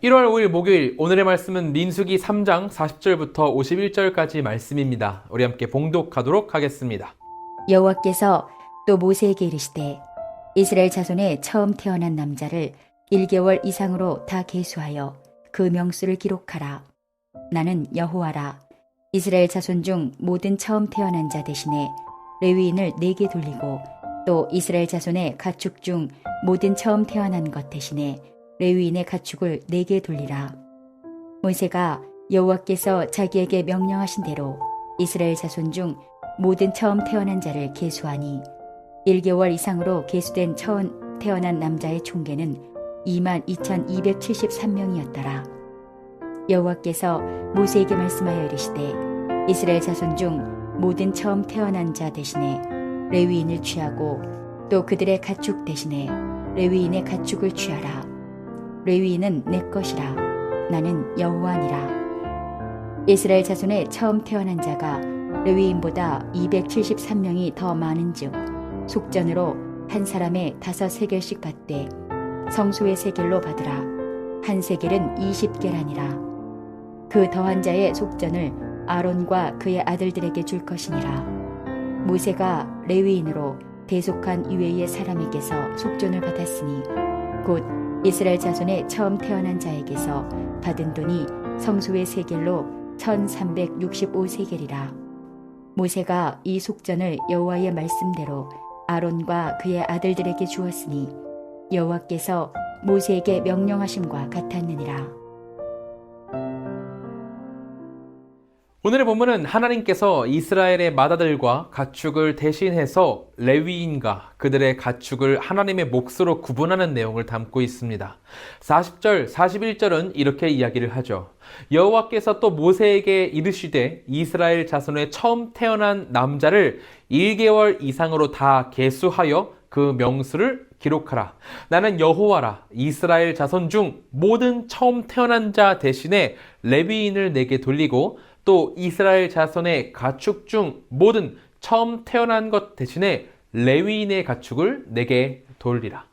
1월 5일 목요일, 오늘의 말씀은 민수기 3장 40절부터 51절까지 말씀입니다. 우리 함께 봉독하도록 하겠습니다. 여호와께서 또 모세에게 이르시되 이스라엘 자손의 처음 태어난 남자를 1개월 이상으로 다 계수하여 그 명수를 기록하라. 나는 여호와라. 이스라엘 자손 중 모든 처음 태어난 자 대신에 레위인을 4개 돌리고 또 이스라엘 자손의 가축 중 모든 처음 태어난 것 대신에 레위인의 가축을 4개 돌리라. 모세가 여호와께서 자기에게 명령하신 대로 이스라엘 자손 중 모든 처음 태어난 자를 계수하니 1개월 이상으로 계수된 처음 태어난 남자의 총계는 22,273명이었더라. 여호와께서 모세에게 말씀하여 이르시되 이스라엘 자손 중 모든 처음 태어난 자 대신에 레위인을 취하고 또 그들의 가축 대신에 레위인의 가축을 취하라. 레위인은 내 것이라. 나는 여호와니라. 이스라엘 자손의 처음 태어난 자가 레위인보다 273명이 더 많은즉 속전으로 한 사람의 5세겔씩 받되 성소의 세겔로 받으라. 한 세겔은 20계란이라. 그 더한 자의 속전을 아론과 그의 아들들에게 줄 것이니라. 모세가 레위인으로 대속한 이외의 사람에게서 속전을 받았으니 곧 이스라엘 자손의 처음 태어난 자에게서 받은 돈이 성소의 세겔로 1365세겔이라. 모세가 이 속전을 여호와의 말씀대로 아론과 그의 아들들에게 주었으니 여호와께서 모세에게 명령하심과 같았느니라. 오늘의 본문은 하나님께서 이스라엘의 맏아들과 가축을 대신해서 레위인과 그들의 가축을 하나님의 몫으로 구분하는 내용을 담고 있습니다. 40절, 41절은 이렇게 이야기를 하죠. 여호와께서 또 모세에게 이르시되 이스라엘 자손의 처음 태어난 남자를 1개월 이상으로 다 계수하여 그 명수를 기록하라. 나는 여호와라. 이스라엘 자손 중 모든 처음 태어난 자 대신에 레위인을 내게 돌리고 또 이스라엘 자손의 가축 중 모든 처음 태어난 것 대신에 레위인의 가축을 내게 돌리라.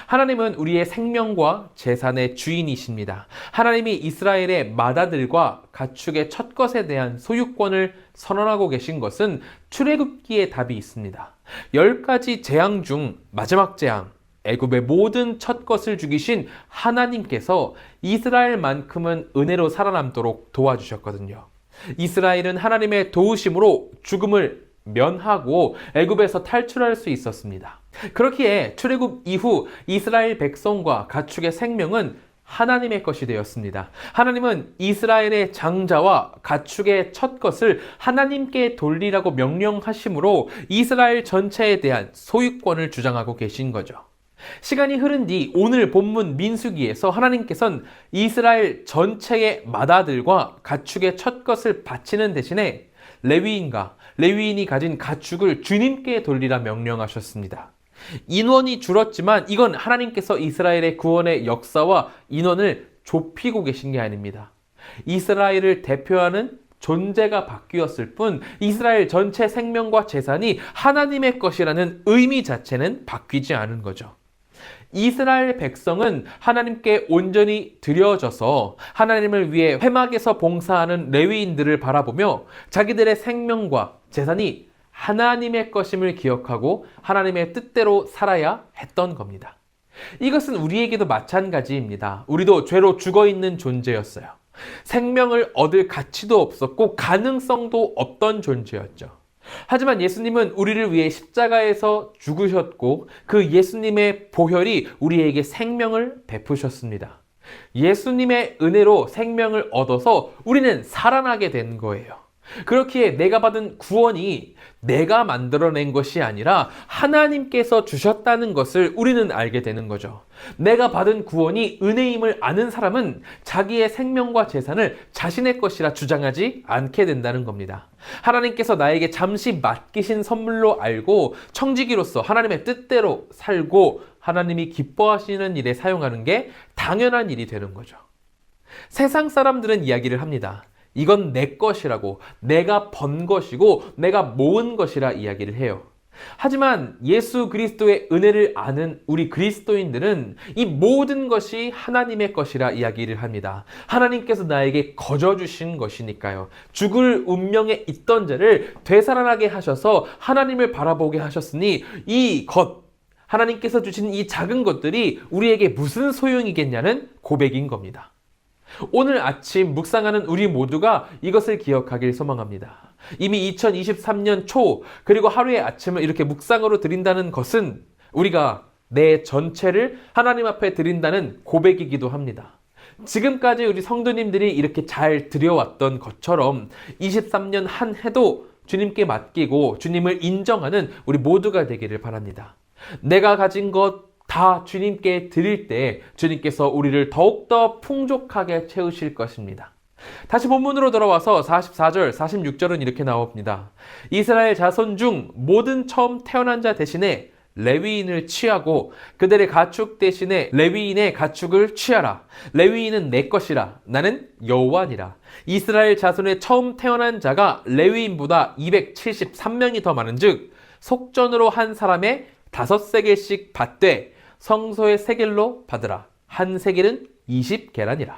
하나님은 우리의 생명과 재산의 주인이십니다. 하나님이 이스라엘의 맏아들과 가축의 첫 것에 대한 소유권을 선언하고 계신 것은 출애굽기에 답이 있습니다. 10가지 재앙 중 마지막 재앙, 애굽의 모든 첫 것을 죽이신 하나님께서 이스라엘만큼은 은혜로 살아남도록 도와주셨거든요. 이스라엘은 하나님의 도우심으로 죽음을 면하고 애굽에서 탈출할 수 있었습니다. 그렇기에 출애굽 이후 이스라엘 백성과 가축의 생명은 하나님의 것이 되었습니다. 하나님은 이스라엘의 장자와 가축의 첫 것을 하나님께 돌리라고 명령하심으로 이스라엘 전체에 대한 소유권을 주장하고 계신 거죠. 시간이 흐른 뒤 오늘 본문 민수기에서 하나님께서는 이스라엘 전체의 맏아들과 가축의 첫 것을 바치는 대신에 레위인이 가진 가축을 주님께 돌리라 명령하셨습니다. 인원이 줄었지만 이건 하나님께서 이스라엘의 구원의 역사와 인원을 좁히고 계신 게 아닙니다. 이스라엘을 대표하는 존재가 바뀌었을 뿐 이스라엘 전체 생명과 재산이 하나님의 것이라는 의미 자체는 바뀌지 않은 거죠. 이스라엘 백성은 하나님께 온전히 드려져서 하나님을 위해 회막에서 봉사하는 레위인들을 바라보며 자기들의 생명과 재산이 하나님의 것임을 기억하고 하나님의 뜻대로 살아야 했던 겁니다. 이것은 우리에게도 마찬가지입니다. 우리도 죄로 죽어있는 존재였어요. 생명을 얻을 가치도 없었고 가능성도 없던 존재였죠. 하지만 예수님은 우리를 위해 십자가에서 죽으셨고 그 예수님의 보혈이 우리에게 생명을 베푸셨습니다. 예수님의 은혜로 생명을 얻어서 우리는 살아나게 된 거예요. 그렇기에 내가 받은 구원이 내가 만들어낸 것이 아니라 하나님께서 주셨다는 것을 우리는 알게 되는 거죠. 내가 받은 구원이 은혜임을 아는 사람은 자기의 생명과 재산을 자신의 것이라 주장하지 않게 된다는 겁니다. 하나님께서 나에게 잠시 맡기신 선물로 알고 청지기로서 하나님의 뜻대로 살고 하나님이 기뻐하시는 일에 사용하는 게 당연한 일이 되는 거죠. 세상 사람들은 이야기를 합니다. 이건 내 것이라고, 내가 번 것이고 내가 모은 것이라 이야기를 해요. 하지만 예수 그리스도의 은혜를 아는 우리 그리스도인들은 이 모든 것이 하나님의 것이라 이야기를 합니다. 하나님께서 나에게 거저 주신 것이니까요. 죽을 운명에 있던 자를 되살아나게 하셔서 하나님을 바라보게 하셨으니 이 것, 하나님께서 주신 이 작은 것들이 우리에게 무슨 소용이겠냐는 고백인 겁니다. 오늘 아침 묵상하는 우리 모두가 이것을 기억하길 소망합니다. 이미 2023년 초 그리고 하루의 아침을 이렇게 묵상으로 드린다는 것은 우리가 내 전체를 하나님 앞에 드린다는 고백이기도 합니다. 지금까지 우리 성도님들이 이렇게 잘 드려왔던 것처럼 23년 한 해도 주님께 맡기고 주님을 인정하는 우리 모두가 되기를 바랍니다. 내가 가진 것 다 주님께 드릴 때 주님께서 우리를 더욱더 풍족하게 채우실 것입니다. 다시 본문으로 돌아와서 44절, 46절은 이렇게 나옵니다. 이스라엘 자손 중 모든 처음 태어난 자 대신에 레위인을 취하고 그들의 가축 대신에 레위인의 가축을 취하라. 레위인은 내 것이라. 나는 여호와니라. 이스라엘 자손의 처음 태어난 자가 레위인보다 273명이 더 많은즉 속전으로 한 사람의 5세겔씩 받되 성소의 세겔로 받으라. 한 세겔은 20계란이라.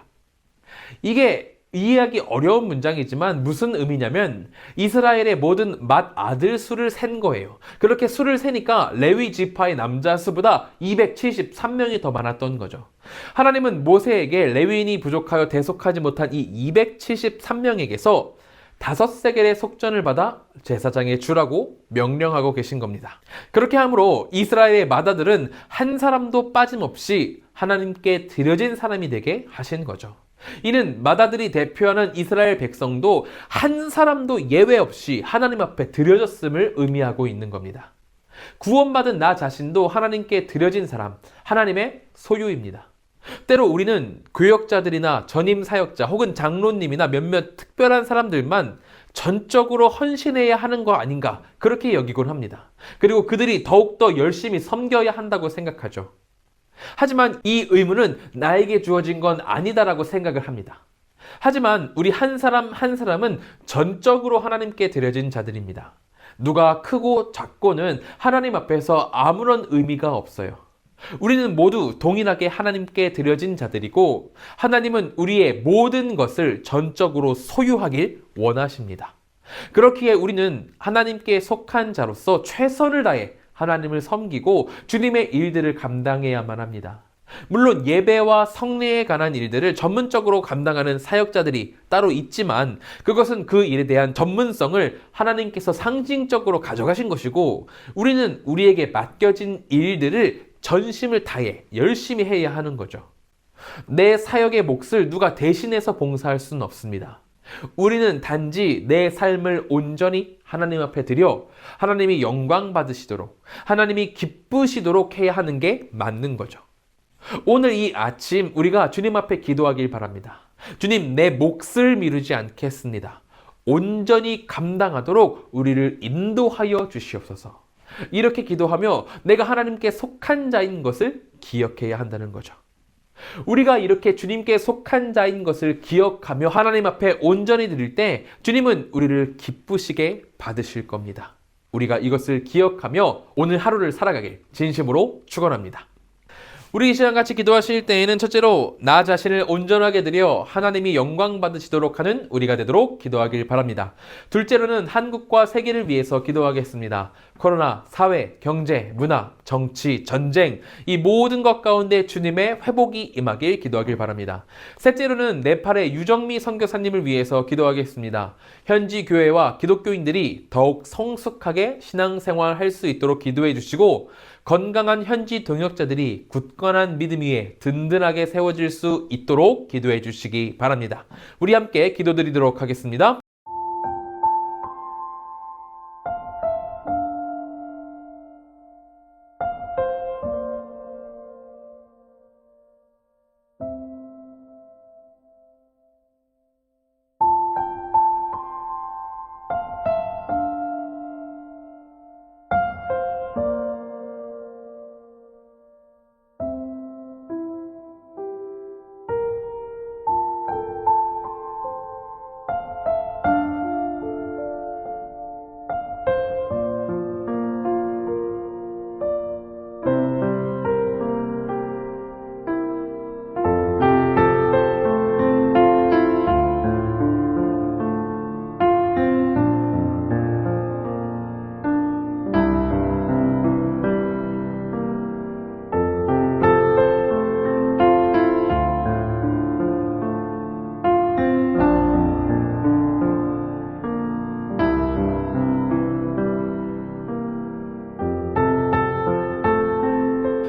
이게 이해하기 어려운 문장이지만 무슨 의미냐면 이스라엘의 모든 맏아들 수를 센 거예요. 그렇게 수를 세니까 레위 지파의 남자 수보다 273명이 더 많았던 거죠. 하나님은 모세에게 레위인이 부족하여 대속하지 못한 이 273명에게서 5세겔의 속전을 받아 제사장에 주라고 명령하고 계신 겁니다. 그렇게 함으로 이스라엘의 맏아들은 한 사람도 빠짐없이 하나님께 드려진 사람이 되게 하신 거죠. 이는 맏아들이 대표하는 이스라엘 백성도 한 사람도 예외 없이 하나님 앞에 드려졌음을 의미하고 있는 겁니다. 구원받은 나 자신도 하나님께 드려진 사람, 하나님의 소유입니다. 때로 우리는 교역자들이나 전임 사역자 혹은 장로님이나 몇몇 특별한 사람들만 전적으로 헌신해야 하는 거 아닌가 그렇게 여기곤 합니다. 그리고 그들이 더욱더 열심히 섬겨야 한다고 생각하죠. 하지만 이 의무는 나에게 주어진 건 아니다라고 생각을 합니다. 하지만 우리 한 사람 한 사람은 전적으로 하나님께 드려진 자들입니다. 누가 크고 작고는 하나님 앞에서 아무런 의미가 없어요. 우리는 모두 동일하게 하나님께 드려진 자들이고 하나님은 우리의 모든 것을 전적으로 소유하길 원하십니다. 그렇기에 우리는 하나님께 속한 자로서 최선을 다해 하나님을 섬기고 주님의 일들을 감당해야만 합니다. 물론 예배와 성례에 관한 일들을 전문적으로 감당하는 사역자들이 따로 있지만 그것은 그 일에 대한 전문성을 하나님께서 상징적으로 가져가신 것이고 우리는 우리에게 맡겨진 일들을 전심을 다해 열심히 해야 하는 거죠. 내 사역의 몫을 누가 대신해서 봉사할 수는 없습니다. 우리는 단지 내 삶을 온전히 하나님 앞에 드려 하나님이 영광 받으시도록 하나님이 기쁘시도록 해야 하는 게 맞는 거죠. 오늘 이 아침 우리가 주님 앞에 기도하길 바랍니다. 주님, 내 몫을 미루지 않겠습니다. 온전히 감당하도록 우리를 인도하여 주시옵소서. 이렇게 기도하며 내가 하나님께 속한 자인 것을 기억해야 한다는 거죠. 우리가 이렇게 주님께 속한 자인 것을 기억하며 하나님 앞에 온전히 드릴 때 주님은 우리를 기쁘시게 받으실 겁니다. 우리가 이것을 기억하며 오늘 하루를 살아가길 진심으로 축원합니다. 우리 이 시간 같이 기도하실 때에는 첫째로 나 자신을 온전하게 드려 하나님이 영광 받으시도록 하는 우리가 되도록 기도하길 바랍니다. 둘째로는 한국과 세계를 위해서 기도하겠습니다. 코로나, 사회, 경제, 문화, 정치, 전쟁 이 모든 것 가운데 주님의 회복이 임하길 기도하길 바랍니다. 셋째로는 네팔의 유정미 선교사님을 위해서 기도하겠습니다. 현지 교회와 기독교인들이 더욱 성숙하게 신앙생활할 수 있도록 기도해 주시고 건강한 현지 동역자들이 굳건한 믿음 위에 든든하게 세워질 수 있도록 기도해 주시기 바랍니다. 우리 함께 기도드리도록 하겠습니다.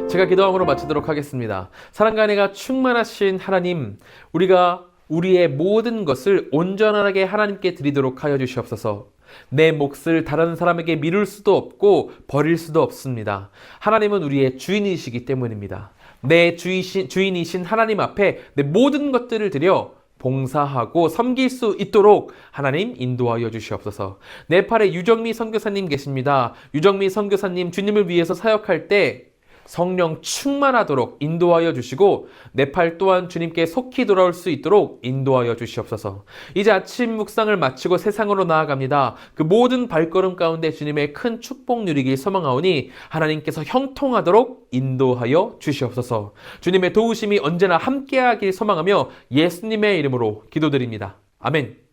제가 기도함으로 마치도록 하겠습니다. 사랑과 은혜가 충만하신 하나님, 우리가 우리의 모든 것을 온전하게 하나님께 드리도록 하여 주시옵소서. 내 몫을 다른 사람에게 미룰 수도 없고 버릴 수도 없습니다. 하나님은 우리의 주인이시기 때문입니다. 내 주인이신 하나님 앞에 내 모든 것들을 드려 봉사하고 섬길 수 있도록 하나님 인도하여 주시옵소서. 네팔에 유정미 선교사님 계십니다. 유정미 선교사님 주님을 위해서 사역할 때 성령 충만하도록 인도하여 주시고 네팔 또한 주님께 속히 돌아올 수 있도록 인도하여 주시옵소서. 이제 아침 묵상을 마치고 세상으로 나아갑니다. 그 모든 발걸음 가운데 주님의 큰 축복 누리길 소망하오니 하나님께서 형통하도록 인도하여 주시옵소서. 주님의 도우심이 언제나 함께하길 소망하며 예수님의 이름으로 기도드립니다. 아멘.